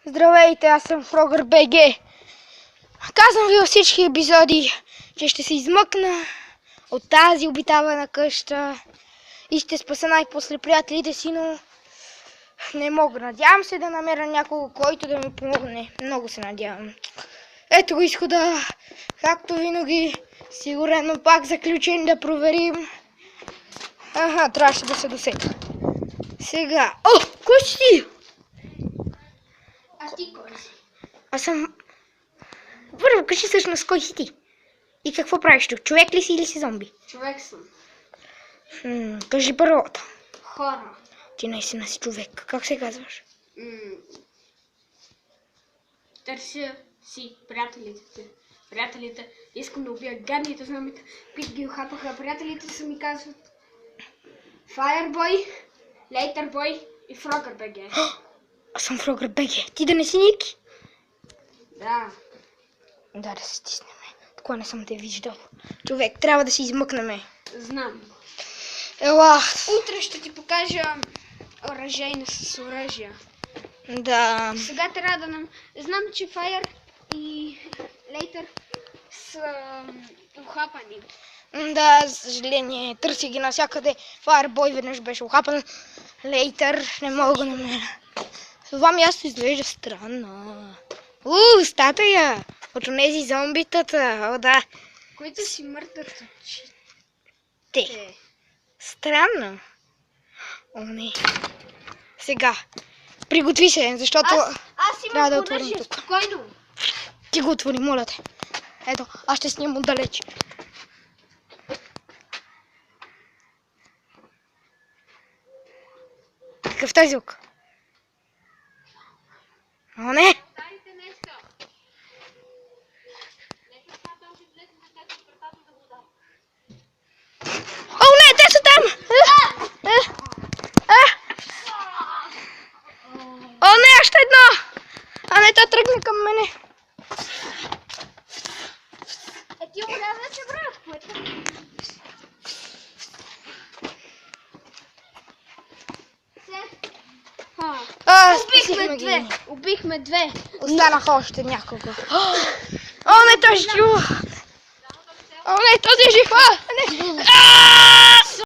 Здравейте, аз съм Frogger BG. Казвам ви във всички епизоди, че ще се измъкна от тази обитавана къща и ще спаса най-после приятелите си, но не мога. Надявам се да намеря някого, който да ми помогне. Много се надявам. Ето го изхода, както винаги, сигурно пак заключен да проверим. Аха, трябваше да се досета. Сега, кой си ти? А ти кой си? Аз съм... Първо, кажи всъщност кой си ти? И какво правиш тук? Човек ли си или си зомби? Човек съм. Кажи първото. Хора. Ти наистина си човек. Как се казваш? Търся си приятелите. Искам да убия гадните зомбите, които ги ухапаха. Приятелите са ми казват Fireboy, Laterboy и Frogger BG. Аз съм Frogger BG. Ти да не си Ники? Да. Да се стиснем. Такова не съм те виждал. Човек, трябва да се измъкнем. Знам. Ела. Утре ще ти покажа оръжейна с оръжия. Да. Сега трябва да знам, че Fire и Later са ухапани. Да, за съжаление, търси ги навсякъде. Fireboy веднъж беше ухапан. Later не мога да намеря. Това място изглежда странно. Статуя! От тези зомбитата. О, да. Които си мъртват очи. Те. Странно. О, не. Сега. Приготви се, защото Аз трябва имам да отворим оръжие, тук. спокойно. Ти го отвори, моля те. Ето, аз ще снимам отдалеч. Какъв той звук? О, не! О, не, те са там! О, не, още едно! А не, той тръгне към мене. Ти умря се, брат, което? Убихме две. Убихме две. Останаха още няколко. О, не, той е жив! О, не, този е жив!